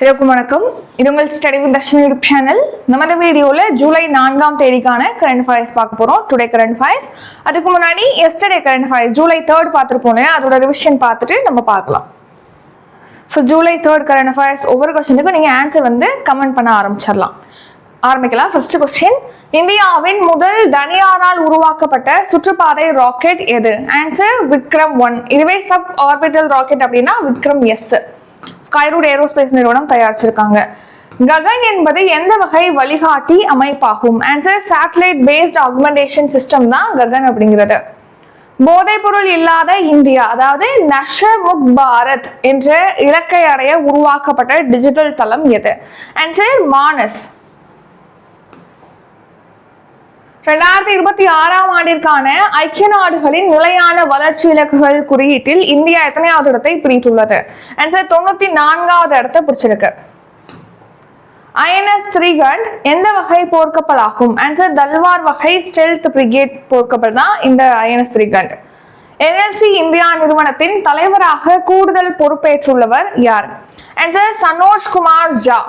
வணக்கம். இது உங்கள் study with Darshini YouTube channel. நம்ம இந்த வீடியோல ஜூலை 4ஆம் தேதிக்கான கரண்ட் அஃபேர்ஸ் பார்க்க போறோம். Today current affairs. அதுக்கு முன்னாடி எஸ்டர்டே கரண்ட் அஃபேர்ஸ் ஜூலை 3 பார்த்துருப்போம். அதோட ரிவிஷன் பார்த்துட்டு நம்ம பார்க்கலாம். ஸோ ஜூலை 3 கரண்ட் அஃபேர்ஸ் ஒவ்வொரு கொஸ்டினுக்கும் நீங்க ஆன்சர் கமெண்ட் பண்ண ஆரம்பிக்கலாம். ஃபர்ஸ்ட் கொஸ்டின், இந்தியாவின் முதல் தனியாரால் உருவாக்கப்பட்ட சுற்றுப்பாதை ராக்கெட் எது? ஆன்சர் விக்ரம் 1. இதுவே சப் ஆர்பிட்டல் ராக்கெட் அப்படின்னா விக்ரம் எஸ். ஸ்கைரூட் ஏரோஸ்பேஸ் நிறுவனம் தயாரிச்சிருக்காங்க. ககன் என்பது எந்த வகை வழிகாட்டி அமைப்பாகும்? Answer satellite based augmentation system தான் ககன் அப்படிங்கிறது. போதைப் பொருள் இல்லாத இந்தியா, அதாவது நஷர் முக் பாரத் என்ற இலக்கை அடைய உருவாக்கப்பட்ட டிஜிட்டல் தளம் எது? ஆன்சர் மானஸ். 2026ஆம் ஆண்டிற்கான ஐக்கிய நாடுகளின் நிலையான வளர்ச்சி இலக்குகள் குறியீட்டில் இந்தியா எத்தனையாவது இடத்தை பிடித்துள்ளது? ஆன்சர் 94வது இடத்தை பிடிச்சிருக்கு. INS ஸ்ரீகண்ட் எந்த வகை போர்க்கப்பல் ஆகும்? ஆன்சர் தல்வார் வகை ஸ்டெல்த் பிரிகேட் போர்க்கப்பல் தான் இந்த INS ஸ்ரீகண்ட். NLC இந்தியா நிறுவனத்தின் தலைவராக கூடுதல் பொறுப்பேற்றுள்ளவர் யார்? ஆன்சர் சனோஜ் குமார் ஜா.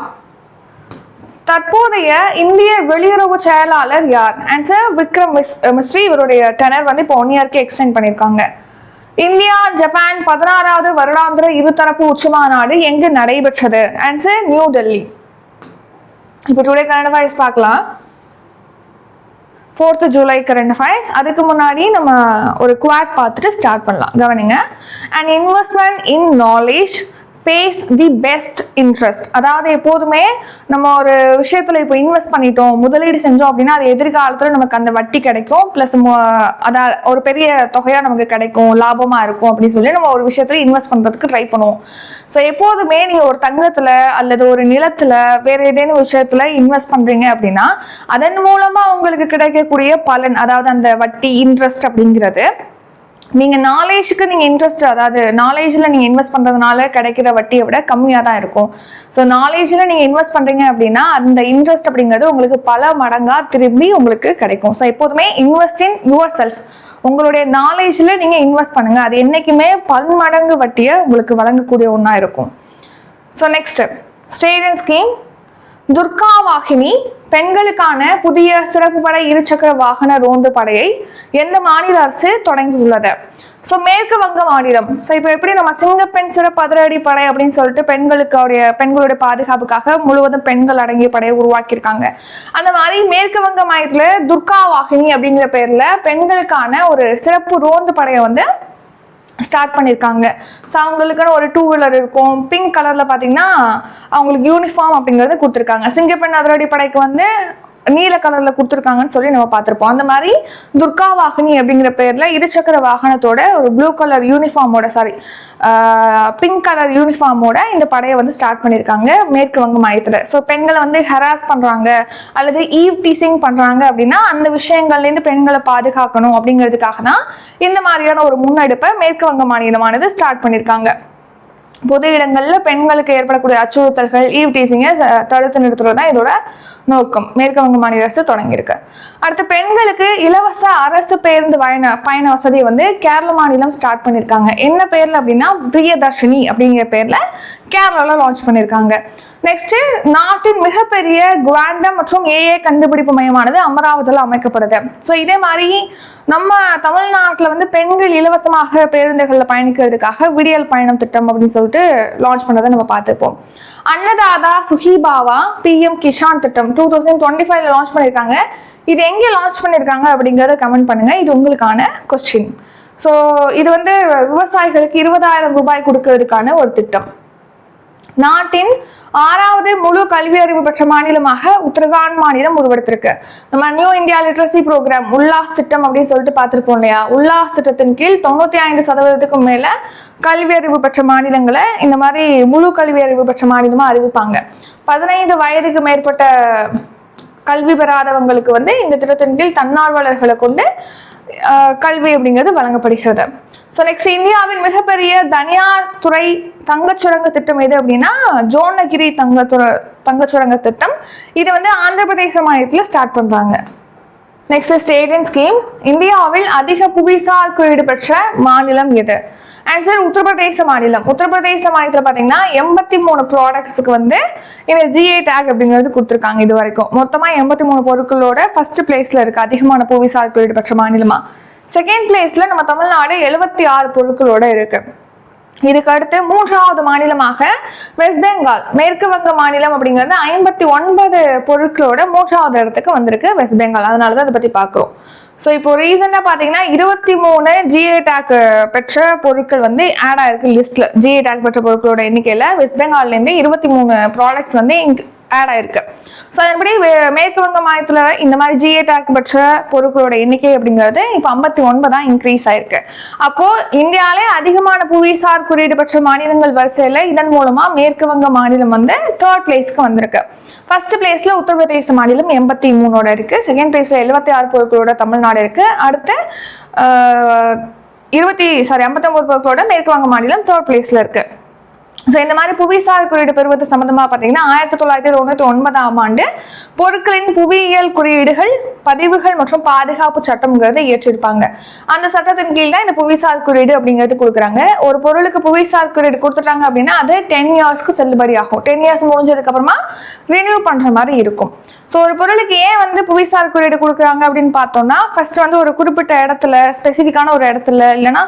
தற்போதைய இந்திய வெளியுறவு செயலாளர் யார்? ஆன்சர் விக்ரம் மிஸ்ரி. இவருடைய டெனர் இப்போ 1 இயருக்கு எக்ஸ்டெண்ட் பண்ணிருக்காங்க. இந்தியா ஜப்பான் 16வது வருடாந்திர இருதரப்பு உச்சி மாநாடு எங்கு நடைபெற்றது? Answer new Delhi. இப்போ டுடே கரண்ட் அஃபேர்ஸ் பார்க்கலாம். 4th July current affairs. அதுக்கு முன்னாடி நம்ம ஒரு குவாட் பார்த்துட்டு ஸ்டார்ட் பண்ணலாம். கவனிங்க. An investment in knowledge pays the best interest. அதாவது எப்போதுமே நம்ம ஒரு விஷயத்துல இப்போ இன்வெஸ்ட் பண்ணிட்டோம், முதலீடு செஞ்சோம் அப்படின்னா அது எதிர்காலத்துல நமக்கு அந்த வட்டி கிடைக்கும், பிளஸ் ஒரு பெரிய தொகையா நமக்கு கிடைக்கும், லாபமா இருக்கும் அப்படின்னு சொல்லி நம்ம ஒரு விஷயத்துல இன்வெஸ்ட் பண்றதுக்கு ட்ரை பண்ணுவோம். ஸோ எப்போதுமே நீங்க ஒரு தங்கத்துல அல்லது ஒரு நிலத்துல வேற ஏதேனும் விஷயத்துல இன்வெஸ்ட் பண்றீங்க அப்படின்னா அதன் மூலமா உங்களுக்கு கிடைக்கக்கூடிய பலன், அதாவது அந்த வட்டி இன்ட்ரெஸ்ட் அப்படிங்கிறது நீங்க நாலேஜுக்கு நீங்க இன்ட்ரெஸ்ட், அதாவது நாலேஜ்ல நீங்க இன்வெஸ்ட் பண்றதுனால கிடைக்கிற வட்டியை விட கம்மியா தான் இருக்கும். ஸோ நாலேஜ்ல நீங்க இன்வெஸ்ட் பண்றீங்க அப்படின்னா அந்த இன்ட்ரெஸ்ட் அப்படிங்கிறது உங்களுக்கு பல மடங்கா திரும்பி உங்களுக்கு கிடைக்கும். ஸோ எப்போதுமே இன்வெஸ்ட் இன் யுவர் செல்ஃப். உங்களுடைய நாலேஜ்ல நீங்க இன்வெஸ்ட் பண்ணுங்க, அது என்னைக்குமே பன்மடங்கு வட்டியை உங்களுக்கு வழங்கக்கூடிய ஒன்றா இருக்கும். So next, stadium scheme. Durga Vahini பெண்களுக்கான புதிய சிறப்பு படை இருசக்கர வாகன ரோந்து படையை எந்த மாநில அரசு தொடங்கியுள்ளது? ஸோ மேற்கு வங்க மாநிலம். ஸோ இப்போ எப்படி நம்ம சிங்கப்பெண் சிறப்பு அதிரடி படை அப்படின்னு சொல்லிட்டு பெண்களுடைய பாதுகாப்புக்காக முழுவதும் பெண்கள் அடங்கிய படையை உருவாக்கியிருக்காங்க, அந்த மாதிரி மேற்கு வங்க மாநிலத்துல துர்கா வாகினி அப்படிங்கிற பேர்ல பெண்களுக்கான ஒரு சிறப்பு ரோந்து படையை ஸ்டார்ட் பண்ணியிருக்காங்க. ஸோ அவங்களுக்குன்னு ஒரு 2 வீலர் இருக்கும். பிங்க் கலர்ல பார்த்தீங்கன்னா அவங்களுக்கு யூனிஃபார்ம் அப்படிங்கிறது கொடுத்துருக்காங்க. சிங்கப்பெண் அதிரடி படைக்கு நீல கலர்ல கொடுத்துருக்காங்கன்னு சொல்லி நம்ம பார்த்துருப்போம். அந்த மாதிரி துர்கா வாகினி அப்படிங்கிற பேர்ல இருசக்கர வாகனத்தோட ஒரு ப்ளூ கலர் யூனிஃபார்மோட பிங்க் கலர் யூனிஃபார்மோட இந்த படையை ஸ்டார்ட் பண்ணியிருக்காங்க மேற்கு வங்க மாநிலத்துல. ஸோ பெண்களை ஹராஸ் பண்றாங்க அல்லது ஈவ் டீசிங் பண்றாங்க அப்படின்னா அந்த விஷயங்கள்ல இருந்து பெண்களை பாதுகாக்கணும் அப்படிங்கிறதுக்காக தான் இந்த மாதிரியான ஒரு முன்னெடுப்பை மேற்கு வங்க மாநிலமானது ஸ்டார்ட் பண்ணியிருக்காங்க. பொது இடங்கள்ல பெண்களுக்கு ஏற்படக்கூடிய அச்சுறுத்தல்கள், ஈவ் டீசிங்கை தடுத்து நிறுத்துறது தான் இதோட நோக்கம். மேற்கு வங்க மாநில அரசு தொடங்கியிருக்கு. அடுத்து, பெண்களுக்கு இலவச அரசு பேருந்து பயண வசதி கேரள மாநிலம் ஸ்டார்ட் பண்ணியிருக்காங்க. என்ன பேர்ல அப்படின்னா பிரியதர்ஷினி அப்படிங்கிற பேர்ல கேரளால லான்ச் பண்ணியிருக்காங்க. நெக்ஸ்ட், நாட்டின் மிகப்பெரிய குவாண்டம் மற்றும் ஏஏ கண்டுபிடிப்பு மையமானது அமராவதியில் அமைக்கப்படுது. ஸோ இதே மாதிரி நம்ம தமிழ்நாட்டில் பெண்கள் இலவசமாக பேருந்துகள்ல பயணிக்கிறதுக்காக விடியல் பயணம் திட்டம் அப்படின்னு சொல்லிட்டு லான்ச் பண்ணதை நம்ம பார்த்துருப்போம். அன்னதாதா சுஹிபாவா PM கிஷான் திட்டம் 2025 லான்ச் பண்ணியிருக்காங்க. இது எங்கே லான்ச் பண்ணியிருக்காங்க அப்படிங்கிறத கமெண்ட் பண்ணுங்க. இது உங்களுக்கான கொஸ்டின். ஸோ இது விவசாயிகளுக்கு 20,000 ரூபாய் கொடுக்கறதுக்கான ஒரு திட்டம். நாட்டின் 6வது முழு கல்வி அறிவு பெற்ற மாநிலமாக உத்தரகாண்ட் மாநிலம் உருவெடுத்திருக்கு. நம்ம new India literacy programme Ullas திட்டம் அப்படின்னு சொல்லிட்டு பார்த்துருப்போம் இல்லையா? உல்லாஸ் திட்டத்தின் கீழ் 95% மேல கல்வி அறிவு பெற்ற மாநிலங்களை இந்த மாதிரி முழு கல்வி அறிவு பெற்ற மாநிலமா அறிவிப்பாங்க. 15 வயதுக்கு மேற்பட்ட கல்வி பெறாதவங்களுக்கு இந்த திட்டத்தின் கீழ் தன்னார்வலர்களை கொண்டு கல்வி அப்படிங்கிறது வழங்கப்படுகிறது. ஸோ நெக்ஸ்ட், இந்தியாவின் மிகப்பெரிய தனியார் துறை தங்கச்சுரங்க திட்டம் எது அப்படின்னா ஜோனகிரி தங்கச்சுரங்க திட்டம். இது ஆந்திர பிரதேச மாநிலத்தில் ஸ்டார்ட் பண்றாங்க. Next, stadium scheme. இந்தியாவில் அதிக புவிசார் குறியீடு பெற்ற மாநிலம் எது? ஆன்சர் உத்தரப்பிரதேச மாநிலம். உத்தரப்பிரதேச மாநிலத்தில் பார்த்தீங்கன்னா 83 ப்ராடக்ட்ஸுக்கு வந்து இந்த GI டேக் அப்படிங்கிறது கொடுத்துருக்காங்க. இது வரைக்கும் மொத்தமா 83 பொருட்களோட ஃபர்ஸ்ட் பிளேஸ்ல இருக்கு அதிகமான புவிசார் குறியீடு பெற்ற மாநிலமா. செகண்ட் பிளேஸ்ல நம்ம தமிழ்நாடு 76 பொருட்களோட இருக்கு. இதுக்கு அடுத்து 3வது மாநிலமாக வெஸ்ட் பெங்கால் மேற்கு வங்க மாநிலம் அப்படிங்கிறது 59 பொருட்களோட 3வது இடத்துக்கு வந்திருக்கு வெஸ்ட் பெங்கால். அதனாலதான் அதை பத்தி பாக்குறோம். ஸோ இப்போ ரீசெண்டா பாத்தீங்கன்னா 23 GI டேக் பெற்ற பொருட்கள் வந்து ஆட் ஆயிருக்கு லிஸ்ட்ல. GI டேக் பெற்ற பொருட்களோட எண்ணிக்கையில வெஸ்ட் பெங்கால்ல இருந்து 23 ப்ராடக்ட்ஸ் வந்து ஆட் ஆயிருக்கு. ஸோ அதன்படி மேற்கு வங்க மாநிலத்தில் இந்த மாதிரி GI டேக் பெற்ற பொருட்களோட எண்ணிக்கை அப்படிங்கிறது இப்போ 59 இன்க்ரீஸ் ஆயிருக்கு. அப்போ இந்தியாவிலே அதிகமான புவிசார் குறியீடு பெற்ற மாநிலங்கள் வரிசையில இதன் மூலமா மேற்கு வங்க மாநிலம் வந்து 3rd பிளேஸ்க்கு வந்திருக்கு. ஃபர்ஸ்ட் பிளேஸ்ல உத்தரப்பிரதேச மாநிலம் 83 இருக்கு. செகண்ட் பிளேஸ்ல 76 பொருட்களோட தமிழ்நாடு இருக்கு. அடுத்து 59 பொருட்களோட மேற்கு வங்க மாநிலம் 3rd பிளேஸ்ல இருக்கு. ஸோ இந்த மாதிரி புவிசார் குறியீடு பெறுவது சம்பந்தமா பார்த்தீங்கன்னா 1999ஆம் ஆண்டு பொருட்களின் புவியியல் குறியீடுகள் பதிவுகள் மற்றும் பாதுகாப்பு சட்டம்ங்கிறத இயற்றிருப்பாங்க. அந்த சட்டத்தின் கீழ் தான் இந்த புவிசார் குறியீடு அப்படிங்கிறது கொடுக்குறாங்க. ஒரு பொருளுக்கு புவிசார் குறியீடு கொடுத்துட்டாங்க அப்படின்னா அது 10 இயர்ஸ்க்கு செல்லுபடி ஆகும். 10 இயர்ஸ் முடிஞ்சதுக்கு அப்புறமா ரினியூ பண்ற மாதிரி இருக்கும். ஸோ ஒரு பொருளுக்கு ஏன் வந்து புவிசார் குறியீடு கொடுக்குறாங்க அப்படின்னு பார்த்தோம்னா ஃபர்ஸ்ட் வந்து ஒரு குறிப்பிட்ட இடத்துல ஸ்பெசிஃபிக்கான ஒரு இடத்துல இல்லைன்னா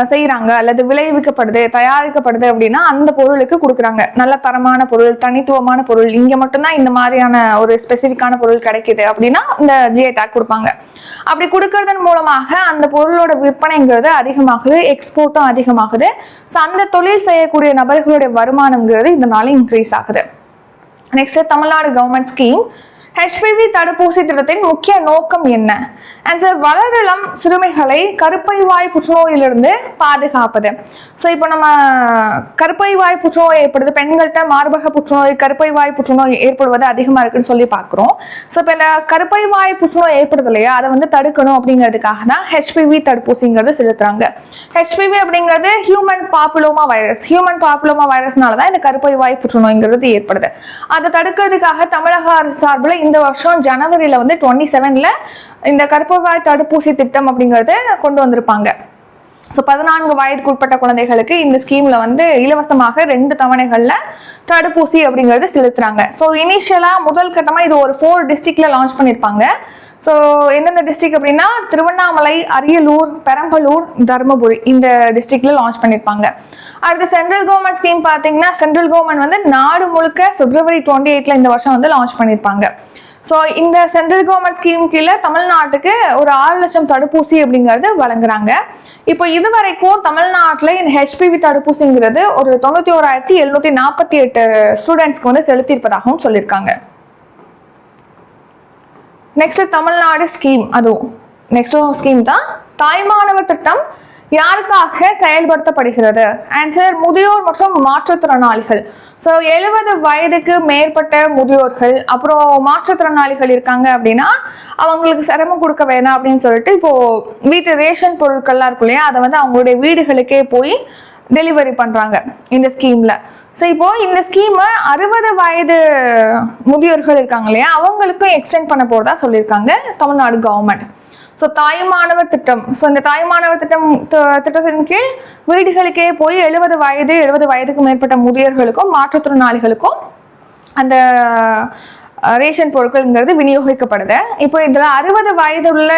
செய்யறாங்க அல்லது விளைவிக்கப்படுது தயாரிக்கப்படுது அப்படின்னா அந்த பொருளுக்கு கொடுக்குறாங்க. நல்ல தரமான பொருள் தனித்துவமான பொருள் இங்க மட்டும்தான் இந்த மாதிரியான ஒரு ஸ்பெசிஃபிக்கான பொருள் கிடைக்குது அப்படின்னா இந்த GI டேக் கொடுப்பாங்க. அப்படி கொடுக்கறதன் மூலமாக அந்த பொருளோட விற்பனைங்கிறது அதிகமாகுது, எக்ஸ்போர்ட்டும் அதிகமாகுது. ஸோ அந்த தொழில் செய்யக்கூடிய நபர்களுடைய வருமானம்ங்கிறது இதனால இன்க்ரீஸ் ஆகுது. Next Tamil Nadu government scheme HPV தடுப்பூசி திட்டத்தின் முக்கிய நோக்கம் என்ன? ஆன்சர் வளரிளம் சிறுமிகளை கருப்பை வாய் புற்றுநோயிலிருந்து பாதுகாப்பது. ஸோ இப்போ நம்ம கருப்பை வாய் புற்றுநோய் ஏற்படுது, பெண்கள்கிட்ட மார்பக புற்றுநோய் கருப்பை வாய் புற்றுநோய் ஏற்படுவது அதிகமாக இருக்குன்னு சொல்லி பார்க்குறோம். ஸோ இப்போ இந்த கருப்பை வாய் புற்றுநோய் ஏற்படுது இல்லையா, அதை வந்து தடுக்கணும் அப்படிங்கிறதுக்காக தான் HPV தடுப்பூசிங்கிறது செலுத்துறாங்க. HPV அப்படிங்கிறது human papilloma virus. Human papilloma வைரஸ்னால தான் இந்த கருப்பை வாய் புற்றுநோய்ங்கிறது ஏற்படுது. அதை தடுக்கிறதுக்காக தமிழக அரசு சார்பில் இந்த வருஷம் ஜனவரியில வந்து 27ல இந்த கருப்பை வாய் தடுப்பூசி திட்டம் அப்படிங்கறது கொண்டு வந்திருப்பாங்க. ஸோ 14 வயதுக்கு உட்பட்ட குழந்தைகளுக்கு இந்த ஸ்கீம்ல வந்து இலவசமாக 2 தவணைகள்ல தடுப்பூசி அப்படிங்கிறது செலுத்துறாங்க. ஸோ இனிஷியலா முதல் கட்டமா இது ஒரு 4 டிஸ்ட்ரிக்ட்ல லான்ச் பண்ணிருப்பாங்க. ஸோ எந்தெந்த டிஸ்ட்ரிக்ட் அப்படின்னா திருவண்ணாமலை, அரியலூர், பெரம்பலூர், தருமபுரி இந்த டிஸ்ட்ரிக்ட்ல லான்ச் பண்ணிருப்பாங்க. அடுத்து சென்ட்ரல் கவர்மெண்ட் ஸ்கீம் பார்த்தீங்கன்னா சென்ட்ரல் கவர்மெண்ட் வந்து நாடு முழுக்க February 28ல இந்த வருஷம் வந்து லான்ச் பண்ணிருப்பாங்க. ஸோ இந்த சென்ட்ரல் கவர்மெண்ட் ஸ்கீம் கீழே தமிழ்நாட்டுக்கு ஒரு 6 லட்சம் தடுப்பூசி அப்படிங்கிறது வழங்குறாங்க. இப்போ இது வரைக்கும் தமிழ்நாட்டில் இந்த HPV தடுப்பூசிங்கிறது ஒரு 91,748 ஸ்டூடெண்ட்ஸ்க்கு வந்து செலுத்தியிருப்பதாகவும் சொல்லியிருக்காங்க. நெக்ஸ்ட் தமிழ்நாடு ஸ்கீம், அதுவும் நெக்ஸ்ட் ஸ்கீம் தான் தாய்மானவர் திட்டம் யாருக்காக செயல்படுத்தப்படுகிறது? ஆன்சர் முதியோர் மற்றும் மாற்றுத்திறனாளிகள். ஸோ 70 வயதுக்கு மேற்பட்ட முதியோர்கள் அப்புறம் மாற்றுத்திறனாளிகள் இருக்காங்க அப்படின்னா அவங்களுக்கு சிரமம் கொடுக்க வேணாம் அப்படின்னு சொல்லிட்டு இப்போ வீட்டு ரேஷன் பொருட்கள்லாம் இருக்கும் இல்லையா, அதை வந்து அவங்களுடைய வீடுகளுக்கே போய் டெலிவரி பண்றாங்க இந்த ஸ்கீம்ல. ஸோ இப்போ இந்த ஸ்கீமை 60 வயது முதியோர்கள் இருக்காங்க இல்லையா அவங்களுக்கும் எக்ஸ்டெண்ட் பண்ண போறதா சொல்லியிருக்காங்க தமிழ்நாடு கவர்மெண்ட். ஸோ தாய்மானவர் திட்டம். ஸோ இந்த தாய்மானவர் திட்டத்தின் கீழ் வீடுகளுக்கே போய் 70 வயதுக்கு மேற்பட்ட முதியோர்களுக்கும் மாற்றுத்திறனாளிகளுக்கும் அந்த ரேஷன் பொருட்கள்ங்கிறது விநியோகிக்கப்படுது. இப்போ இதுல 60 வயதுள்ள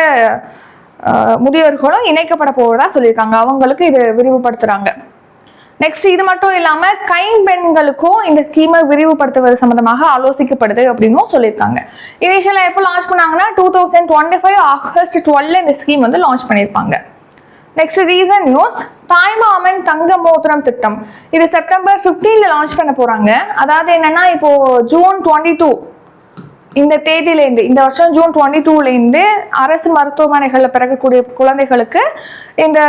முதியோர்களும் இணைக்கப்பட போவதா சொல்லியிருக்காங்க. அவங்களுக்கு இது விரிவுபடுத்துறாங்க. நெக்ஸ்ட் இது மட்டும் இல்லாம கைம்பெண்களுக்கும் இந்த ஸ்கீமை விரிவுபடுத்துவது சம்பந்தமாக ஆலோசிக்கப்படுது அப்படின்னு சொல்லியிருக்காங்க. இனிஷியலா எப்போ லான்ச் பண்ணாங்கன்னா 2025 ஆகஸ்ட் 12 இந்த ஸ்கீம் வந்து லான்ச் பண்ணியிருப்பாங்க. நெக்ஸ்ட் ரீசன் நியூஸ், தாய்மாமன் தங்க மோதிரம் திட்டம். இது செப்டம்பர் 15ல லான்ச் பண்ண போறாங்க. அதாவது என்னன்னா இப்போ ஜூன் 22 இந்த தேதியிலேருந்து இந்த வருஷம் ஜூன் 22லேருந்து அரசு மருத்துவமனைகள்ல பிறக்கக்கூடிய குழந்தைகளுக்கு இந்த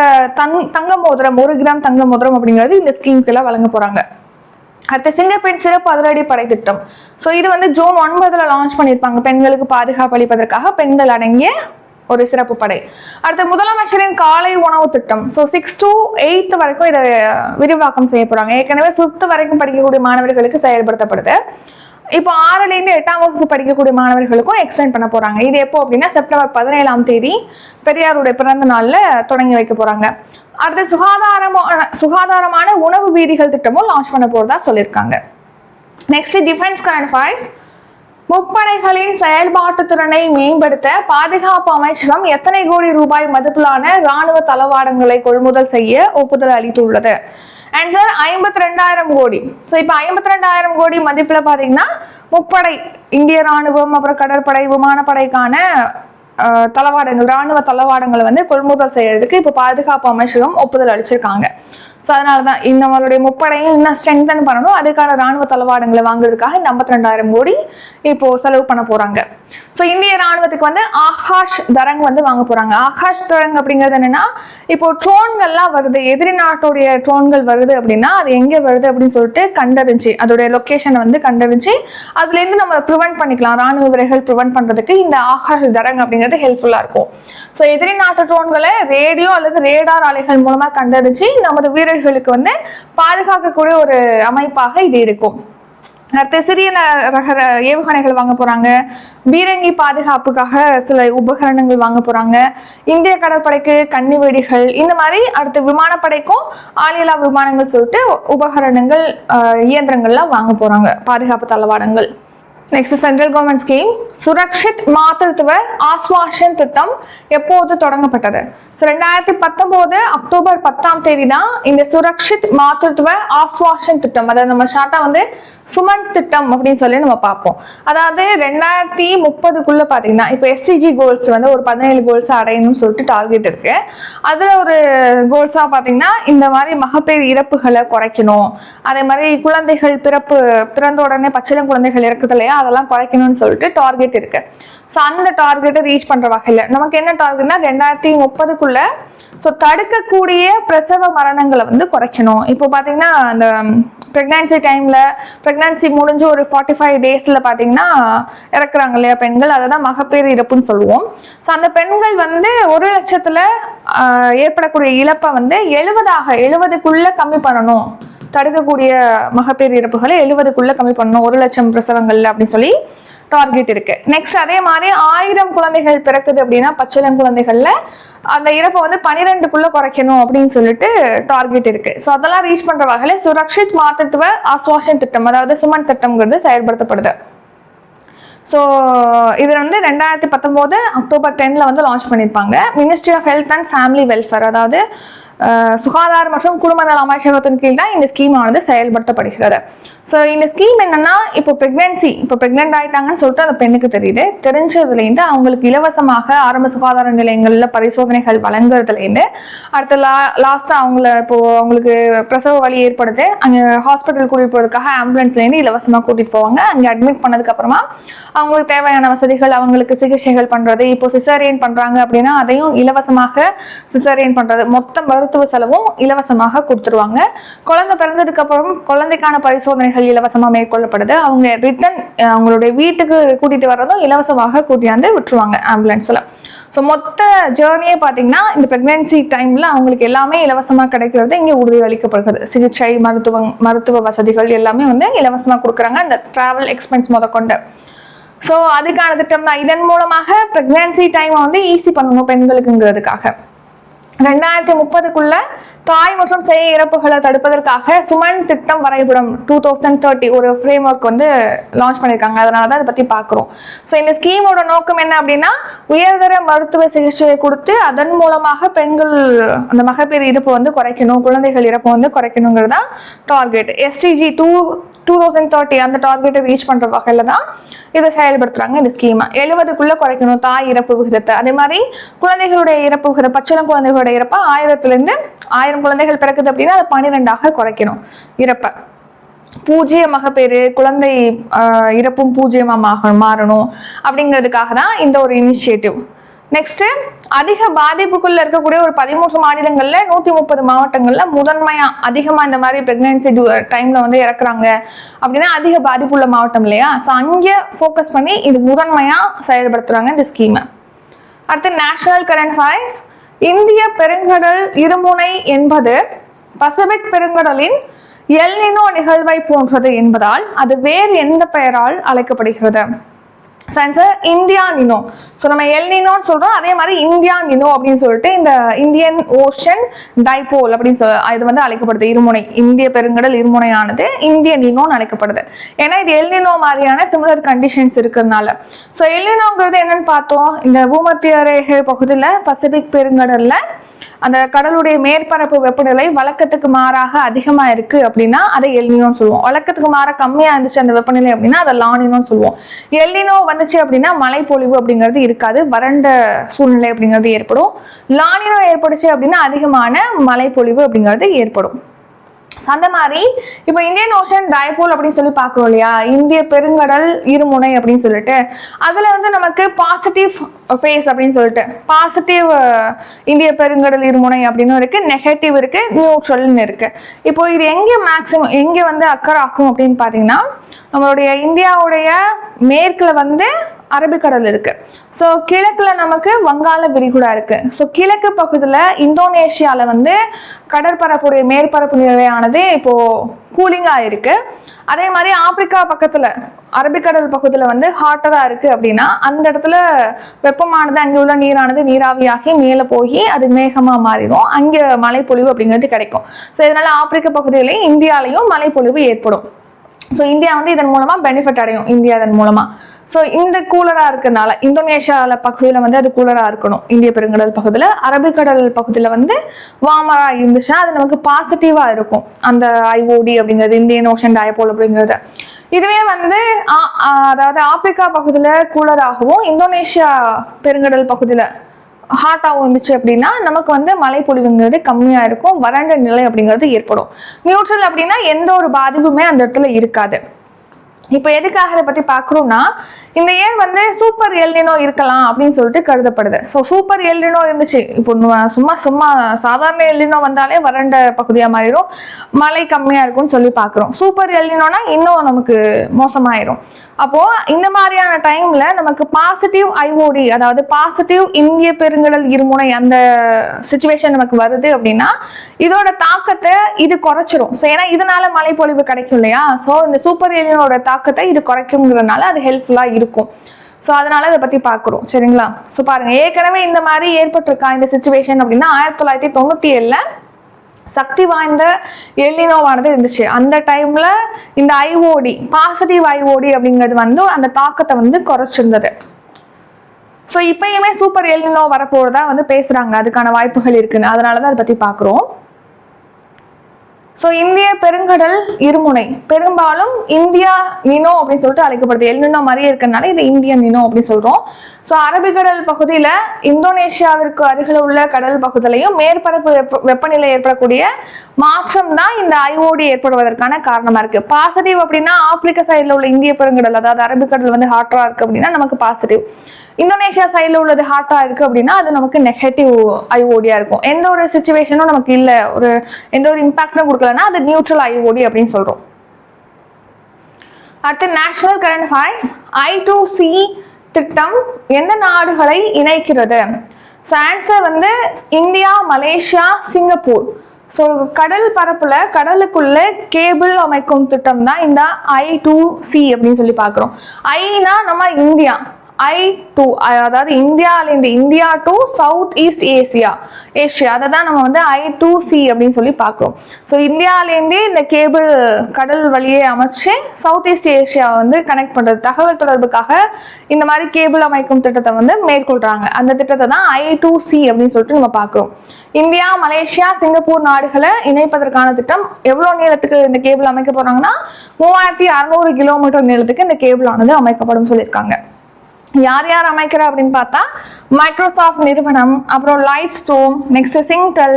தங்க மோதிரம் 1 கிராம் தங்க மோதிரம் அப்படிங்கிறது இந்த ஸ்கீம்க்கெல்லாம் வழங்க போறாங்க. அடுத்த சிங்கப்பெண் சிறப்பு அதிரடி படை திட்டம். ஸோ இது வந்து ஜூன் 9ல லான்ச் பண்ணியிருப்பாங்க. பெண்களுக்கு பாதுகாப்பு அளிப்பதற்காக பெண்கள் அடங்கிய ஒரு சிறப்பு படை. அடுத்த முதலமைச்சரின் காலை உணவு திட்டம். ஸோ 6 to 8 வரைக்கும் இதை விரிவாக்கம் செய்ய போறாங்க. ஏற்கனவே 5th வரைக்கும் படிக்கக்கூடிய மாணவர்களுக்கு செயல்படுத்தப்படுது. இப்போ 6லேருந்து 8ஆம் வகுப்பு படிக்கக்கூடிய மாணவர்களுக்கும் எக்ஸ்டெண்ட் பண்ண போறாங்க. இது எப்போ அப்படின்னா செப்டம்பர் 17ஆம் தேதி பெரியாருடைய பிறந்த நாள்ல தொடங்கி வைக்க போறாங்க. அடுத்து சுகாதாரமான உணவு வீதிகள் திட்டமும் லான்ச் பண்ண போறதா சொல்லியிருக்காங்க. Next defence current affairs. முப்படைகளின் செயல்பாட்டு திறனை மேம்படுத்த பாதுகாப்பு அமைச்சகம் எத்தனை கோடி ரூபாய் மதிப்பிலான ராணுவ தளவாடங்களை கொள்முதல் செய்ய ஒப்புதல் அளித்துள்ளது? ஆன்சர் 52,000 கோடி. ஸோ இப்போ 52,000 கோடி மதிப்புல பாத்தீங்கன்னா முப்படை, இந்திய ராணுவம், அப்புறம் கடற்படை, விமானப்படைக்கான தளவாடங்கள், ராணுவ தளவாடங்களை வந்து கொள்முதல் செய்யறதுக்கு இப்போ பாதுகாப்பு அமைச்சகம் ஒப்புதல் அளிச்சிருக்காங்க. ஸோ அதனாலதான் நம்மளுடைய முப்படையும் இன்னும் ஸ்ட்ரென்தன் பண்ணணும். அதுக்கான ராணுவ தளவாடங்களை வாங்குறதுக்காக 52,000 கோடி இப்போ செலவு பண்ண போறாங்க. ஸோ இந்திய ராணுவத்துக்கு வந்து ஆகாஷ் தரங் வந்து வாங்க போறாங்க. ஆகாஷ் தரங் அப்படிங்கிறது என்னன்னா, இப்போ ட்ரோன்கள்லாம் வருது, எதிரி நாட்டுடைய ட்ரோன்கள் வருது அப்படின்னா அது எங்க வருது அப்படின்னு சொல்லிட்டு கண்டறிஞ்சு அதோடைய லொகேஷனை வந்து கண்டறிஞ்சு அதுல இருந்து நம்ம ப்ரிவென்ட் பண்ணிக்கலாம். ராணுவ வீரர்கள் ப்ரிவென்ட் பண்றதுக்கு இந்த ஆகாஷ் தரங் அப்படிங்கிறது ஹெல்ப்ஃபுல்லா இருக்கும். ஸோ எதிரி நாட்டு ட்ரோன்களை ரேடியோ அல்லது ரேடார் அலைகள் மூலமா கண்டறிஞ்சு நமது வீரர்களுக்கு வந்து பாதுகாக்கக்கூடிய ஒரு அமைப்பாக இது இருக்கும். அடுத்து சிறிய ரக ஏவுகணைகள் வாங்க போறாங்க. பீரங்கி பாதுகாப்புக்காக சில உபகரணங்கள் வாங்க போறாங்க. இந்திய கடற்படைக்கு கன்னி வெடிகள், இந்த மாதிரி அடுத்து விமானப்படைக்கும் ஆளில்லா விமானங்கள் சொல்லிட்டு உபகரணங்கள், இயந்திரங்கள்லாம் வாங்க போறாங்க, பாதுகாப்பு தளவாடங்கள். Next central government scheme. Surakshit Matritva Aashwasan திட்டம் எப்போது தொடங்கப்பட்டது? 2019 அக்டோபர் 10 தான் இந்த சுரக்ஷித் மாதத்துவ ஆஸ்வாஷன் திட்டம், அதாவது நம்ம ஷார்ட்டா வந்து சுமன் திட்டம் அப்படின்னு சொல்லி நம்ம பார்ப்போம். அதாவது 2030க்குள்ள பாத்தீங்கன்னா இப்போ SDG கோல்ஸ் வந்து ஒரு 17 கோல்ஸ் அடையணும்னு சொல்லிட்டு டார்கெட் இருக்கு. அதுல ஒரு கோல்ஸா பாத்தீங்கன்னா இந்த மாதிரி மகப்பேறு இறப்புகளை குறைக்கணும், அதே மாதிரி குழந்தைகள் பிறந்த உடனே பச்சிளம் குழந்தைகள் இறக்குது இல்லையா, அதெல்லாம் குறைக்கணும்னு சொல்லிட்டு டார்கெட் இருக்கு. ஸோ அந்த டார்கெட்டை ரீச் பண்ற வகையில் நமக்கு என்ன டார்கெட்னா 2030க்குள்ள ஸோ தடுக்கக்கூடிய பிரசவ மரணங்களை வந்து குறைக்கணும். இப்போ பாத்தீங்கன்னா அந்த பிரெக்னன்சி டைம்ல பிரெக்னன்சி முடிஞ்சு ஒரு 45 டேஸ்ல பாத்தீங்கன்னா இறக்குறாங்க இல்லையா பெண்கள், அதை தான் மகப்பேறு இறப்புன்னு சொல்லுவோம். ஸோ அந்த பெண்கள் வந்து 1,00,000த்துல ஏற்படக்கூடிய இழப்பை வந்து 70க்குள்ள கம்மி பண்ணணும். தடுக்கக்கூடிய மகப்பேறு இறப்புகளை 70க்குள்ள கம்மி பண்ணணும் 1,00,000 பிரசவங்கள்ல அப்படின்னு சொல்லி டார்கெட் இருக்கு. நெக்ஸ்ட் அதே மாதிரி 1000 குழந்தைகள் பிறக்குது அப்படின்னா பச்சிளம் குழந்தைகள்ல அந்த இறப்பை வந்து 12க்குள்ள குறைக்கணும் அப்படின்னு சொல்லிட்டு டார்கெட் இருக்கு. ஸோ அதெல்லாம் ரீச் பண்ற வகையில சுரக்ஷித் மாதத்துவ ஆஸ்வாஷன் திட்டம், அதாவது சுமன் திட்டம்ங்கிறது செயல்படுத்தப்படுது. ஸோ இது வந்து 2019 அக்டோபர் 10 வந்து லான்ச் பண்ணியிருப்பாங்க. Ministry of health and family welfare, அதாவது சுகாதார மற்றும் குடும்ப நல அமைச்சகத்தின் கீழ் தான் இந்த ஸ்கீம் ஆனது செயல்படுத்தப்படுகிறது. ஸோ இந்த ஸ்கீம் என்னன்னா, இப்போ பிரெக்னென்ட் ஆயிட்டாங்கன்னு சொல்லிட்டு அந்த பெண்ணுக்கு தெரியுது, தெரிஞ்சதுலேருந்து அவங்களுக்கு இலவசமாக ஆரம்ப சுகாதார நிலையங்கள்ல பரிசோதனைகள் வழங்குறதுலேருந்து அடுத்த லாஸ்டா அவங்களுக்கு பிரசவ வலி ஏற்படுது, அங்கே ஹாஸ்பிட்டல் கூட்டிட்டு போறதுக்காக ஆம்புலன்ஸ்லேருந்து இலவசமா கூட்டிட்டு போவாங்க. அங்கே அட்மிட் பண்ணதுக்கு அப்புறமா அவங்களுக்கு தேவையான வசதிகள், அவங்களுக்கு சிகிச்சைகள் பண்றது, இப்போ சிசேரியன் பண்றாங்க அப்படின்னா அதையும் இலவசமாக சிசேரியன் பண்றது, மொத்த மருத்துவ செலவும் இலவசமாக கொடுத்துருவாங்க. குழந்தை பிறந்ததுக்கு அப்புறம் குழந்தைக்கான பரிசோதனைகள் இலவசமா மேற்கொள்ளப்படுது. அவங்க ரிட்டர்ன் அவங்களுடைய வீட்டுக்கு கூட்டிட்டு வர்றதும் இலவசமாக கூட்டியாந்து விட்டுருவாங்க ஆம்புலன்ஸ்ல. ஸோ மொத்த ஜேர்னியே பார்த்தீங்கன்னா இந்த பிரெக்னன்சி டைம்ல அவங்களுக்கு எல்லாமே இலவசமாக கிடைக்கிறது இங்கே உறுதியளிக்கப்படுகிறது. சிகிச்சை, மருத்துவ வசதிகள் எல்லாமே வந்து இலவசமாக கொடுக்குறாங்க, இந்த டிராவல் எக்ஸ்பென்ஸ் முதற்கொண்டு. ஸோ அதுக்கான திட்டம் தான். இதன் மூலமாக பிரெக்னன்சி டைமை வந்து ஈஸி பண்ணணும் பெண்களுக்குங்கிறதுக்காக 2030க்குள்ள தாய் மற்றும் சேய் இறப்புகளை தடுப்பதற்காக சுமன் திட்டம் வரைபடம் 2030 ஒரு ஃப்ரேம் ஒர்க் வந்து லான்ச் பண்ணியிருக்காங்க. அதனால தான் அதை பத்தி பார்க்குறோம். ஸோ இந்த ஸ்கீமோட நோக்கம் என்ன அப்படின்னா, உயர்தர மருத்துவ சிகிச்சையை கொடுத்து அதன் மூலமாக பெண்கள் அந்த மகப்பேறு இறப்பு வந்து குறைக்கணும், குழந்தைகள் இறப்பு வந்து குறைக்கணுங்கிறதா டார்கெட். SDG 2030 அந்த டார்கெட்டை ரீச் பண்ற வகையில தான் இதை செயல்படுத்துறாங்க. இந்த ஸ்கீமை 70க்குள்ள குறைக்கணும் தாய் இறப்பு விகிதத்தை. அதே மாதிரி குழந்தைகளுடைய இறப்பு விகிதம், பச்சிளம் குழந்தைகளுடைய இறப்பை 1000 குழந்தைகள் பிறக்குது அப்படின்னா அதை 12ஆக குறைக்கணும் இறப்பை. பூஜ்ஜிய மகப்பேறு, குழந்தை இறப்பும் பூஜ்ஜியமா மாறணும் அப்படிங்கிறதுக்காக தான் இந்த ஒரு இனிஷியேட்டிவ். நெக்ஸ்ட், அதிக பாதிப்புக்குள்ள இருக்கக்கூடிய ஒரு 13 மாநிலங்கள்ல 130 மாவட்டங்கள்ல முதன்மையா அதிகமா இந்த மாதிரி பிரெக்னன்சி டைம்ல வந்து இறக்குறாங்க அப்படின்னா அதிக பாதிப்புள்ள மாவட்டம் இல்லையா, ஸோ அங்கே ஃபோக்கஸ் பண்ணி இது முதன்மையா செயல்படுத்துறாங்க இந்த ஸ்கீமை. அடுத்து நேஷனல் கரண்ட் அஃபேர்ஸ். இந்திய பெருங்கடல் இருமுனை என்பது பசிபிக் பெருங்கடலின் எல் நினோ நிகழ்வை போன்றது என்பதால் அது வேறு எந்த பெயரால் அழைக்கப்படுகிறது? India Nino. ஸோ நம்ம எல் நினோன்னு சொல்றோம், அதே மாதிரி இந்தியா நினோ அப்படின்னு சொல்லிட்டு இந்த இந்தியன் ஓஷன் டைபோல் அப்படின்னு இது வந்து அழைக்கப்படுது. இருமுனை, இந்திய பெருங்கடல் இருமுனையானது இந்திய நினோன்னு அழைக்கப்படுது. ஏன்னா இது எல் நினோ மாதிரியான சிமிலர் கண்டிஷன்ஸ் இருக்கிறதுனால. ஸோ எல் நினோங்கிறது என்னன்னு பார்த்தோம், இந்த பூமத்திய ரேகை பகுதியில் பசிபிக் பெருங்கடல்ல அந்த கடலுடைய மேற்பரப்பு வெப்பநிலை வழக்கத்துக்கு மாறாக அதிகமா இருக்கு அப்படின்னா அதை எல்னினோன்னு சொல்லுவோம். வழக்கத்துக்கு மாற கம்மியா இருந்துச்சு அந்த வெப்பநிலை அப்படின்னா அதை லானினோன்னு சொல்லுவோம். எல்னினோ வந்துச்சு அப்படின்னா மழைப்பொழிவு அப்படிங்கிறது இருக்காது, வறண்ட சூழ்நிலை அப்படிங்கிறது ஏற்படும். லானினோ ஏற்படுச்சு அப்படின்னா அதிகமான மழைப்பொழிவு அப்படிங்கிறது ஏற்படும். அந்த மாதிரி இப்போ இந்தியன் ஓஷன் டைபோல் அப்படின்னு சொல்லி பார்க்குறோம் இல்லையா, இந்திய பெருங்கடல் இருமுனை அப்படின்னு சொல்லிட்டு அதுல வந்து நமக்கு பாசிட்டிவ் ஃபேஸ் அப்படின்னு சொல்லிட்டு பாசிட்டிவ் இந்திய பெருங்கடல் இருமுனை அப்படின்னு இருக்கு, நெகட்டிவ் இருக்கு, நியூட்ரல்னு இருக்கு. இப்போ இது எங்க வந்து அக்கர் ஆகும் அப்படின்னு பாத்தீங்கன்னா, நம்மளுடைய இந்தியாவுடைய மேற்குல வந்து அரபிக்கடல் இருக்கு. ஸோ கிழக்குல நமக்கு வங்காள விரிகுடா இருக்கு. ஸோ கிழக்கு பகுதியில் இந்தோனேஷியால வந்து கடற்பரப்புடைய மேற்பரப்பு நிலையானது இப்போ கூலிங்கா இருக்கு. அதே மாதிரி ஆப்பிரிக்கா பக்கத்துல அரபிக்கடல் பகுதியில் வந்து ஹாட்டரா இருக்கு அப்படின்னா அந்த இடத்துல வெப்பமானது அங்கே உள்ள நீரானது நீராவியாகி மேலே போய் அது மேகமா மாறிடும், அங்கே மழைப்பொழிவு அப்படிங்கிறது கிடைக்கும். ஸோ இதனால ஆப்பிரிக்க பகுதியிலையும் இந்தியாலையும் மழைப்பொழிவு ஏற்படும். ஸோ இந்தியா வந்து இதன் மூலமா பெனிஃபிட் அடையும், இந்தியா இதன் மூலமா. ஸோ இந்த கூலரா இருக்கிறதுனால இந்தோனேஷியால பகுதியில் வந்து அது கூலரா இருக்கணும், இந்திய பெருங்கடல் பகுதியில். அரபிக்கடல் பகுதியில் வந்து வார்மரா இருந்துச்சுன்னா அது நமக்கு பாசிட்டிவா இருக்கும் அந்த ஐஓடி அப்படிங்கிறது, இந்தியன் ஓஷன் டைபோல் அப்படிங்கிறது. இதுவே வந்து அதாவது ஆப்பிரிக்கா பகுதியில் கூலராகவும் இந்தோனேஷியா பெருங்கடல் பகுதியில் ஹாட்டாகவும் இருந்துச்சு அப்படின்னா நமக்கு வந்து மழைப்பொழிவுங்கிறது கம்மியா இருக்கும், வறண்ட நிலை அப்படிங்கிறது ஏற்படும். நியூட்ரல் அப்படின்னா எந்த ஒரு பாதிப்புமே அந்த இடத்துல இருக்காது. இப்ப எதுக்காக இதை பத்தி பாக்குறோம்னா, இந்த ஏன் வந்து சூப்பர் எல்னினோ இருக்கலாம் அப்படின்னு சொல்லிட்டு கருதப்படுது. ஸோ சூப்பர் எல்னினோ இருந்துச்சு, இப்போ சும்மா சாதாரண எல்னினோ வந்தாலே வறண்ட பகுதியா மாறிடும், மழை கம்மியா இருக்கும்னு சொல்லி பாக்குறோம். சூப்பர் எல்னினோனா இன்னும் நமக்கு மோசமாயிரும். அப்போ இந்த மாதிரியான டைம்ல நமக்கு பாசிட்டிவ் ஐஓடி, அதாவது பாசிட்டிவ் இந்திய பெருங்கடல் இருமுனை அந்த சிச்சுவேஷன் நமக்கு வருது அப்படின்னா இதோட தாக்கத்தை இது குறைச்சிரும். ஸோ ஏன்னா இதனால மழைப்பொழிவு கிடைக்கும் இல்லையா, ஸோ இந்த சூப்பர் எல்னினோட தாக்கத்தை இது குறைக்கும்ங்கிறதுனால அது ஹெல்ப்ஃபுல்லா இருக்கும். ஸோ அதனால இதை பத்தி பாக்குறோம், சரிங்களா. ஸோ பாருங்க, ஏற்கனவே இந்த மாதிரி ஏற்பட்டிருக்கா இந்த சிச்சுவேஷன் அப்படின்னா 1997ல சக்தி வாய்ந்த எல்னினோவானது இருந்துச்சு. அந்த டைம்ல இந்த ஐஓடி, பாசிட்டிவ் ஐஓடி அப்படிங்கிறது வந்து அந்த தாக்கத்தை வந்து குறைச்சிருந்தது. ஸோ இப்பயுமே சூப்பர் எல்னினோ வரப்போறதா வந்து பேசுறாங்க, அதுக்கான வாய்ப்புகள் இருக்குன்னு, அதனாலதான் அதை பத்தி பாக்குறோம். ஸோ இந்திய பெருங்கடல் இருமுனை பெரும்பாலும் இந்தியா நினோ அப்படின்னு சொல்லிட்டு அழைக்கப்படுது. எல்னினோ மாதிரியே இருக்கிறதுனால இது இந்தியன் நினோ அப்படின்னு சொல்றோம். ஸோ அரபிக்கடல் பகுதியில இந்தோனேஷியாவிற்கு அருகில் உள்ள கடல் பகுதியிலையும் மேற்பரப்பு வெப்பநிலை ஏற்படக்கூடிய மாற்றம் தான் இந்த ஐஓடி ஏற்படுவதற்கான காரணமா இருக்கு. பாசிட்டிவ் அப்படின்னா ஆப்பிரிக்க சைட்ல உள்ள இந்திய பெருங்கடல், அதாவது அரபிக்கடல் வந்து ஹாட்டரா இருக்கு அப்படின்னா நமக்கு பாசிட்டிவ். இந்தோனேஷியா சைட்ல உள்ளது ஹாட்டா இருக்கு அப்படின்னா அது நமக்கு நெகட்டிவ் ஐஓடியா இருக்கும். எந்த ஒரு சிச்சுவேஷனும் நமக்கு இல்ல, எந்த ஒரு இம்பாக்டும் கொடுக்கலன்னா அது நியூட்ரல் ஐஓடி அப்படின்னு சொல்றோம். அடுத்து நேஷனல் கரண்ட் அஃபேர்ஸ். I2C திட்டம் எந்த நாடுகளை இணைக்கிறது? ஸோ ஆன்சர் வந்து இந்தியா, மலேசியா, சிங்கப்பூர். ஸோ கடல் பரப்புல கடலுக்குள்ள கேபிள் அமைக்கும் திட்டம் தான் இந்த I2C அப்படின்னு சொல்லி பாக்குறோம். ஐனா நம்ம இந்தியா, I2 அதாவது இந்தியாவிலேருந்து India to South East Asia அதை தான் நம்ம வந்து I2C அப்படின்னு சொல்லி பார்க்குறோம். ஸோ இந்தியாவிலேருந்தே இந்த கேபிள் கடல் வழியே அமைச்சு சவுத் ஈஸ்ட் ஏஷியா வந்து கனெக்ட் பண்றது, தகவல் தொடர்புக்காக இந்த மாதிரி கேபிள் அமைக்கும் திட்டத்தை வந்து மேற்கொள்றாங்க. அந்த திட்டத்தை தான் I2C அப்படின்னு சொல்லிட்டு நம்ம பார்க்குறோம். இந்தியா, மலேசியா, சிங்கப்பூர் நாடுகளை இணைப்பதற்கான திட்டம். எவ்வளவு நீளத்துக்கு இந்த கேபிள் அமைக்க போறாங்கன்னா 3600 கிலோமீட்டர் நீளத்துக்கு இந்த கேபிள் ஆனது அமைக்கப்படும் சொல்லியிருக்காங்க. யார் யார் அமைக்கிறா அப்படின்னு பார்த்தா மைக்ரோசாஃப்ட் நிறுவனம், அப்புறம் Lightstorm, next Singtel,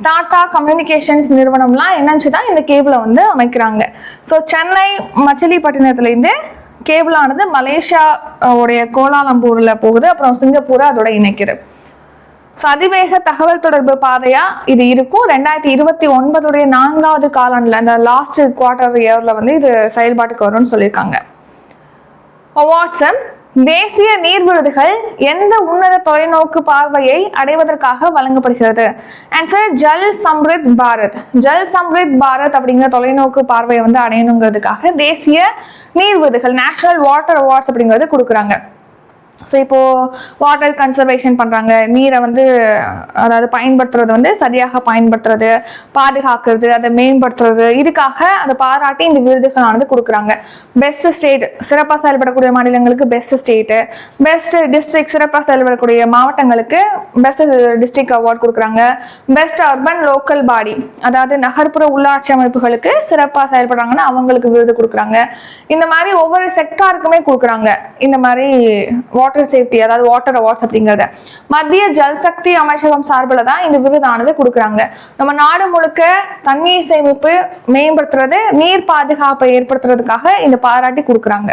Tata Communications நிறுவனம்லாம் என்னச்சுதான் இந்த கேபிளை வந்து அமைக்கிறாங்க. ஸோ சென்னை மச்சிலிப்பட்டினத்துலேருந்து கேபிள் ஆனது மலேசியா உடைய கோலாலம்பூர்ல போகுது, அப்புறம் சிங்கப்பூரை அதோட இணைக்கிறது. ஸோ அதிவேக தகவல் தொடர்பு பாதையா இது இருக்கும். 2029 4வது காலாண்டுல அந்த லாஸ்ட் குவார்டர் இயர்ல வந்து இது செயல்பாட்டுக்கு வரும்னு சொல்லியிருக்காங்க. வாட்ஸ்அப் தேசிய நீர் விருதுகள் எந்த உன்னத தொலைநோக்கு பார்வையை அடைவதற்காக வழங்கப்படுகிறது? ஆன்சர் ஜல் சம்ரித் பாரத். ஜல் சம்ரித் பாரத் அப்படிங்கிற தொலைநோக்கு பார்வையை வந்து அடையணுங்கிறதுக்காக தேசிய நீர் விருதுகள், நேஷனல் வாட்டர் அவார்ட்ஸ் அப்படிங்கிறது கொடுக்குறாங்க. ஸோ இப்போது வாட்டர் கன்சர்வேஷன் பண்ணுறாங்க, நீரை வந்து அதாவது பயன்படுத்துறது வந்து சரியாக பயன்படுத்துறது, பாதுகாக்கிறது, அதை மேம்படுத்துறது, இதுக்காக அதை பாராட்டி இந்த விருதுகளானது கொடுக்குறாங்க. பெஸ்ட் ஸ்டேட் சிறப்பாக செயல்படக்கூடிய மாநிலங்களுக்கு பெஸ்ட் ஸ்டேட்டு, பெஸ்ட் டிஸ்ட்ரிக்ட் சிறப்பாக செயல்படக்கூடிய மாவட்டங்களுக்கு பெஸ்ட் டிஸ்ட்ரிக்ட் அவார்ட் கொடுக்குறாங்க. பெஸ்ட் அர்பன் லோக்கல் பாடி அதாவது நகர்ப்புற உள்ளாட்சி அமைப்புகளுக்கு சிறப்பாக செயல்படுறாங்கன்னா அவங்களுக்கு விருது கொடுக்குறாங்க. இந்த மாதிரி ஒவ்வொரு செக்டாருக்குமே கொடுக்குறாங்க இந்த மாதிரி வாட்டர் சேஃப்டி அதாவது வாட்டர் அவார்ட்ஸ் அப்படிங்கறத. மத்திய ஜல்சக்தி அமைச்சகம் சார்பில் தான் இந்த விருதானது கொடுக்குறாங்க. நம்ம நாடு முழுக்க தண்ணீர் சேமிப்பு மேம்படுத்துறது, நீர் பாதுகாப்பை ஏற்படுத்துறதுக்காக இந்த பாராட்டி கொடுக்குறாங்க.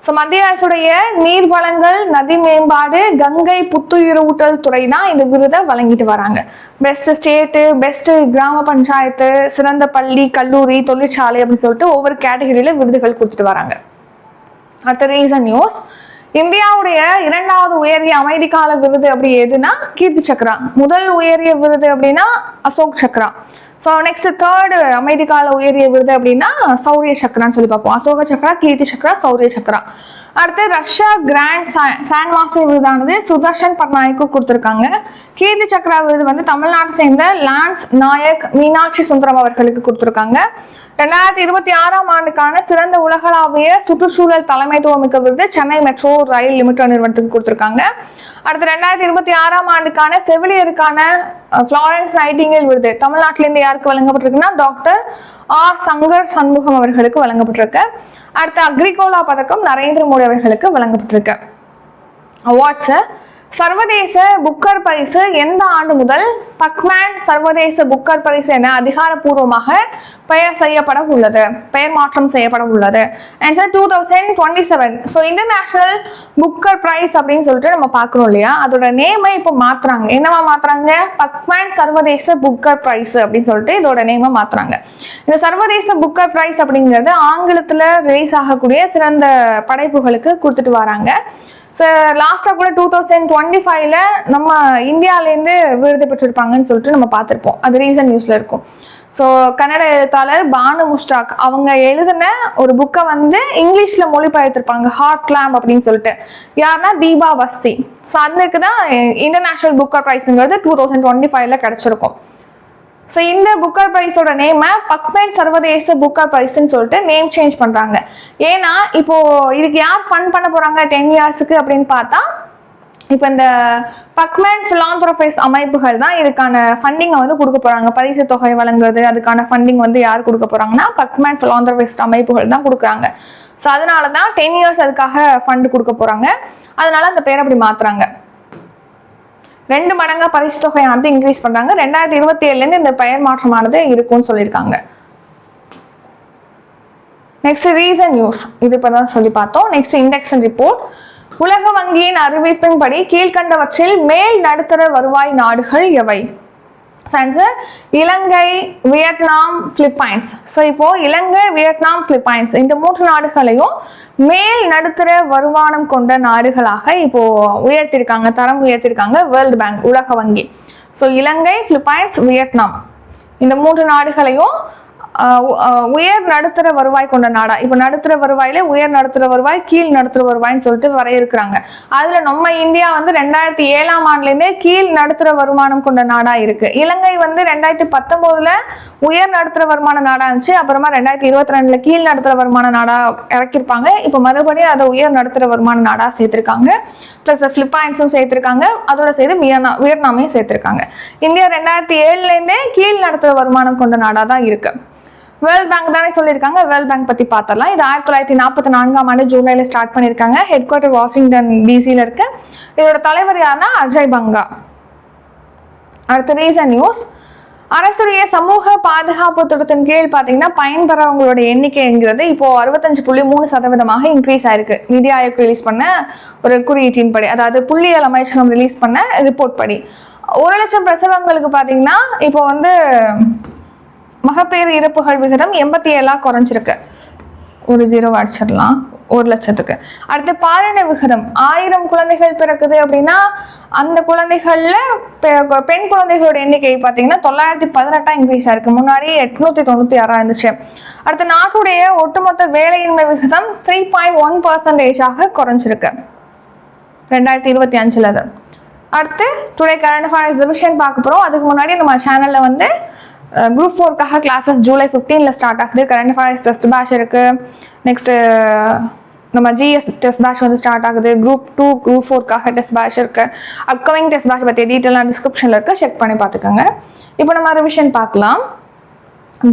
ஸோ மத்திய அரசுடைய நீர் வளங்கள், நதி மேம்பாடு, கங்கை புத்துயிரூட்டல் துறை தான் இந்த விருதை வழங்கிட்டு வராங்க. பெஸ்ட் ஸ்டேட்டு, பெஸ்ட் கிராம பஞ்சாயத்து, சிறந்த பள்ளி, கல்லூரி, தொழிற்சாலை அப்படின்னு சொல்லிட்டு ஒவ்வொரு கேட்டகரியில விருதுகள் கொடுத்துட்டு வராங்க. அடுத்த ரீசன் நியூஸ், இந்தியாவுடைய 2வது உயரிய அமைதி கால விருது அப்படி எதுனா கீர்த்தி சக்ரா. முதல் உயரிய விருது அப்படின்னா Ashok Chakra. So next 3rd அமைதி கால உயரிய விருது அப்படின்னா சௌரிய சக்ரான்னு சொல்லி பார்ப்போம். அசோக சக்ரா, கீர்த்தி சக்ரா, சௌரிய சக்ரா. அடுத்து ரஷ்யா கிராண்ட் சாண்ட் மாஸ்டர் விருதானது சுதர்ஷன் பட்நாயக்கு கொடுத்துருக்காங்க. கீர்த்தி சக்ரா விருது வந்து தமிழ்நாட்டை சேர்ந்த லான்ஸ் நாயக் மீனாட்சி சுந்தரம் அவர்களுக்கு கொடுத்துருக்காங்க. 2026ஆம் ஆண்டுக்கான சிறந்த உலகளாவிய சுற்றுச்சூழல் தலைமைத்துவமிக்க விருது சென்னை மெட்ரோ ரயில் லிமிடெட் நிறுவனத்துக்கு கொடுத்துருக்காங்க. அடுத்து 2026ஆம் ஆண்டுக்கான செவிலியருக்கான ஃப்ளாரன்ஸ் நைட்டிங்கேல் விருது தமிழ்நாட்டிலிருந்து யாருக்கு வழங்கப்பட்டிருக்குன்னா டாக்டர் ஆர் சங்கர் சண்முகம் அவர்களுக்கு வழங்கப்பட்டிருக்கு. அடுத்து அக்ரிகோலா பதக்கம் நரேந்திர மோடி அவர்களுக்கு வழங்கப்பட்டிருக்கு. அவார்ட்ஸ், சர்வதேச புக்கர் பரிசு எந்த ஆண்டு முதல் பக்மேன் சர்வதேச புக்கர் பரிசு என அதிகாரப்பூர்வமாக பெயர் மாற்றம் செய்யப்பட உள்ளது. 2027. ஸோ இன்டர்நேஷனல் புக்கர் பிரைஸ் அப்படின்னு சொல்லிட்டு நம்ம பார்க்குறோம் இல்லையா, அதோட நேமை இப்போ மாத்துறாங்க. என்னவா மாத்துறாங்க? பக்மேன் சர்வதேச புக்கர் பிரைஸ் அப்படின்னு சொல்லிட்டு இதோட நேமை மாத்துறாங்க. இந்த சர்வதேச புக்கர் பிரைஸ் அப்படிங்கிறது ஆங்கிலத்தில் ரிலீஸ் ஆகக்கூடிய சிறந்த படைப்புகளுக்கு கொடுத்துட்டு வராங்க. ஸோ லாஸ்ட்டாக கூட 2025ல நம்ம இந்தியாவிலேருந்து விருது பெற்றிருப்பாங்கன்னு சொல்லிட்டு நம்ம பார்த்துருப்போம். அது ரீசன்ட் நியூஸில் இருக்கும். ஸோ கன்னட எழுத்தாளர் பானு முஸ்டாக் அவங்க எழுதின ஒரு புக்கை வந்து இங்கிலீஷில் மொழிபெயர்த்திருப்பாங்க, ஹார்ட் கிளாம்ப் அப்படின்னு சொல்லிட்டு. யாருன்னா தீபா வஸ்தி. ஸோ அதுக்கு தான் இன்டர்நேஷனல் புக்கர் ப்ரைஸுங்கிறது 2025ல கிடைச்சிருக்கும். ஸோ இந்த புக்கர் பிரைஸோட நேமை பக்மேன் சர்வதேச புக்கர் பிரைஸ்ன்னு சொல்லிட்டு நேம் சேஞ்ச் பண்றாங்க. ஏன்னா இப்போ இதுக்கு யார் ஃபண்ட் பண்ண போறாங்க 10 இயர்ஸுக்கு அப்படின்னு பார்த்தா இப்போ இந்த பக்மேன் பிலாந்திரோபிஸ் அமைப்புகள் தான் இதுக்கான ஃபண்டிங்கை வந்து கொடுக்க போறாங்க. பரிசு தொகை வழங்குறது, அதுக்கான ஃபண்டிங் வந்து யார் கொடுக்க போறாங்கன்னா பக்மேன் பிலாந்திரோபிஸ் அமைப்புகள் தான் கொடுக்குறாங்க. ஸோ அதனால தான் 10 இயர்ஸ் அதுக்காக ஃபண்ட் கொடுக்க போறாங்க. அதனால அந்த பேர் அப்படி மாத்துறாங்க. 2 மடங்கா பரிசு தொகையானது இன்க்ரீஸ் பண்றாங்க. 2027லேருந்து இந்த பெயர் மாற்றமானது இருக்கும்னு சொல்லியிருக்காங்க. நெக்ஸ்ட் ரீசன் நியூஸ், இது இப்பதான் சொல்லி பார்த்தோம். Next index and report. உலக வங்கியின் அறிவிப்பின்படி கீழ்கண்டவற்றில் மேல் நடுத்தர வருவாய் நாடுகள் எவை? ஆன்சர் இலங்கை, வியட்நாம், பிலிப்பைன்ஸ். ஸோ இப்போ இலங்கை, வியட்நாம், பிலிப்பைன்ஸ் இந்த 3 நாடுகளையும் மேல் நடுத்தர வருமானம் கொண்ட நாடுகளாக இப்போ உயர்த்திருக்காங்க, தரம் உயர்த்திருக்காங்க வேர்ல்டு பேங்க், உலக வங்கி. ஸோ இலங்கை, பிலிப்பைன்ஸ், வியட்நாம் இந்த 3 நாடுகளையும் உயர் நடுத்தர வருவாய் கொண்ட நாடா. இப்போ நடுத்தர வருவாயில உயர் நடுத்தர வருவாய், கீழ் நடுத்தர வருவாய்ன்னு சொல்லிட்டு வரையிருக்கிறாங்க. அதுல நம்ம இந்தியா வந்து 2007ஆம் ஆண்டுலேருந்தே கீழ் நடுத்தர வருமானம் கொண்ட நாடா இருக்கு. இலங்கை வந்து 2019ல உயர் நடுத்தர வருமான நாடா இருந்துச்சு. அப்புறமா 2022ல கீழ் நடுத்தர வருமான நாடா இறக்கிருப்பாங்க. இப்போ மறுபடியும் அதை உயர் நடுத்தர வருமான நாடா சேர்த்திருக்காங்க. பிளஸ் பிலிப்பைன்ஸும் சேர்த்திருக்காங்க. அதோட சேர்த்து வியட்நாமையும் சேர்த்திருக்காங்க. இந்தியா 2007லேருந்தே கீழ் நடுத்தர வருமானம் கொண்ட நாடா தான் இருக்கு. வேர்ல்ட் பேங்க் தானே சொல்லியிருக்காங்க. வேர்ல்ட் பேங்க் பத்தி பார்த்தரலாம். இது 1944ஆம் ஆண்டு ஜூலைல ஸ்டார்ட் பண்ணியிருக்காங்க. ஹெட் குவார்டர் வாஷிங்டன் டிசில இருக்கு. இதோட தலைவர் யாருன்னா அஜய் பங்கா. அடுத்த ரீசன் நியூஸ். அரசுடைய சமூக பாதுகாப்பு திட்டத்தின் கீழ் பார்த்தீங்கன்னா பயன்பெறவங்களோட எண்ணிக்கைங்கிறது இப்போ 65.3% இன்க்ரீஸ் ஆயிருக்கு. நிதி ஆயோக் ரிலீஸ் பண்ண ஒரு குறியீட்டின் படி, அதாவது புள்ளியியல் அமைச்சகம் ரிலீஸ் பண்ண ரிப்போர்ட் படி 1 லட்சம் பிரசவங்களுக்கு பார்த்தீங்கன்னா இப்போ வந்து மகப்பேறு இறப்புகள் விகிதம் 87 குறைஞ்சிருக்கு. ஒரு 0 அடிச்சிடலாம் 1 லட்சத்துக்கு. அடுத்து பாலின விகிதம் 1000 குழந்தைகள் பிறக்குது அப்படின்னா அந்த குழந்தைகள்ல பெண் குழந்தைகளோட எண்ணிக்கை பார்த்தீங்கன்னா 918 இன்க்ரீஸ் ஆயிருக்கு. முன்னாடி 896 இருந்துச்சு. அடுத்து நாட்டுடைய ஒட்டுமொத்த வேலையின்மை விகிதம் 3.1% குறைஞ்சிருக்கு. 2025 அது. அடுத்து டுடே கரண்ட் அஃபேர்ஸ் ரிவிஷன் பார்க்க போகிறோம். அதுக்கு முன்னாடி நம்ம சேனலில் வந்து குரூப் 4க்காக கிளாஸஸ் ஜூலை 15 ஸ்டார்ட் ஆகுது. கரண்ட் அஃபேர்ஸ் டெஸ்ட் பேட்ச் இருக்குது. நெக்ஸ்ட்டு நம்ம ஜிஎஸ் டெஸ்ட் பேட்ச் வந்து ஸ்டார்ட் ஆகுது. குரூப் 2 குரூப் 4க்காக டெஸ்ட் பேட்ச் இருக்குது. அப்கமிங் டெஸ்ட் பேட்ச் பற்றிய டீட்டெயிலாக டிஸ்கிரிப்ஷனில் இருக்குது, செக் பண்ணி பார்த்துக்கோங்க. இப்போ நம்ம ரிவிஷன் பார்க்கலாம்.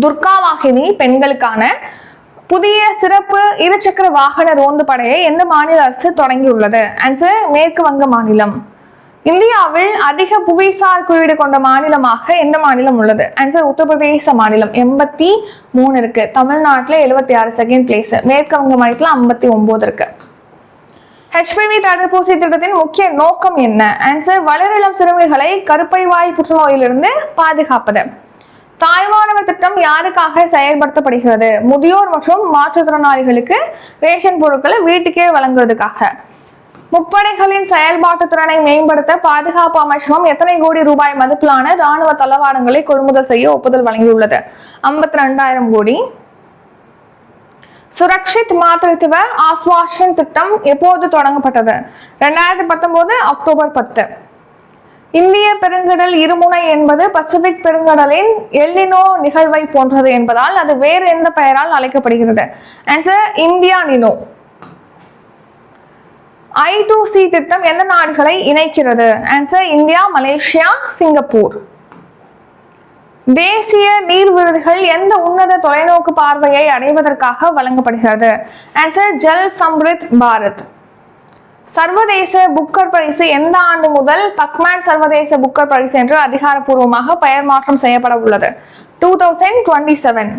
துர்கா வாகினி பெண்களுக்கான புதிய சிறப்பு இருசக்கர வாகன ரோந்து படையை எந்த மாநில அரசு தொடங்கியுள்ளது? ஆன்சர் மேற்கு வங்க மாநிலம். இந்தியாவில் அதிக புவிசார் குறியீடு கொண்ட மாநிலமாக எந்த மாநிலம் உள்ளது? ஆன்சர் உத்தரப்பிரதேச மாநிலம். 83 இருக்கு. தமிழ்நாட்டில் 76 செகண்ட் பிளேஸ். மேற்கு வங்க மாநிலத்தில் 59 இருக்கு. HPV தடுப்பூசி திட்டத்தின் முக்கிய நோக்கம் என்ன? ஆன்சர் வளரிளம் சிறுமிகளை கருப்பை வாய் புற்றுநோயிலிருந்து பாதுகாப்பது. தாய்மானவர் திட்டம் யாருக்காக செயல்படுத்தப்படுகிறது? முதியோர் மற்றும் மாற்றுத்திறனாளிகளுக்கு ரேஷன் பொருட்களை வீட்டுக்கே வழங்குவதற்காக. முப்படைகளின் செயல்பாட்டு திறனை மேம்படுத்த பாதுகாப்பு அமைச்சகம் எத்தனை கோடி ரூபாய் மதிப்பிலான ராணுவ தளவாடங்களை கொள்முதல் செய்ய ஒப்புதல் வழங்கியுள்ளது? 52,000 கோடி. சுரக்ஷித் மாதృత్వ ஆஸ்வாஷன் திட்டம் எப்போது தொடங்கப்பட்டது? 2019 அக்டோபர் 10. இந்திய பெருங்கடல் இருமுனை என்பது பசிபிக் பெருங்கடலின் எல்னினோ நிகழ்வை போன்றது என்பதால் அது வேறு எந்த பெயரால் அழைக்கப்படுகிறது? Answer India Nino. I2C திட்டம் எந்த நாடுகளை இணைக்கிறது? Answer India, Malaysia, Singapore. தேசிய நீர் விருதுகள் எந்த உன்னத தொலைநோக்கு பார்வையை அடைவதற்காக வழங்கப்படுகிறது? ஆன்சர் ஜல் சம்ரித் பாரத். சர்வதேச புக்கர் பரிசு எந்த ஆண்டு முதல் பக்மேன் சர்வதேச புக்கர் பரிசு என்று அதிகாரப்பூர்வமாக பெயர் மாற்றம் செய்யப்பட உள்ளது? 2027.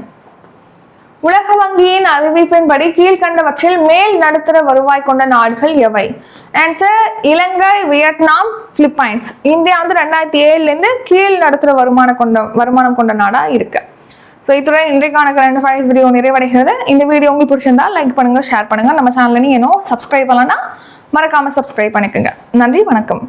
உலக வங்கியின் அறிவிப்பின்படி கீழ்கண்டவற்றில் மேல் நடுத்தர வருவாய் கொண்ட நாடுகள் எவை? ஆன்சர் இலங்கை, வியட்நாம், பிலிப்பைன்ஸ். இந்தியா வந்து 2007 கீழ் நடுத்தர வருமானம் கொண்ட நாடா இருக்கு. ஸோ இத்துடன் இன்றைக்கான கரண்ட் அஃபேர்ஸ் வீடியோ நிறைவடைகிறது. இந்த வீடியோ உங்களுக்கு பிடிச்சிருந்தா லைக் பண்ணுங்க, ஷேர் பண்ணுங்க. நம்ம சேனல்ல நீங்க இன்னும் சப்ஸ்கிரைப் பண்ணலன்னா மறக்காம சப்ஸ்கிரைப் பண்ணிக்கோங்க. நன்றி, வணக்கம்.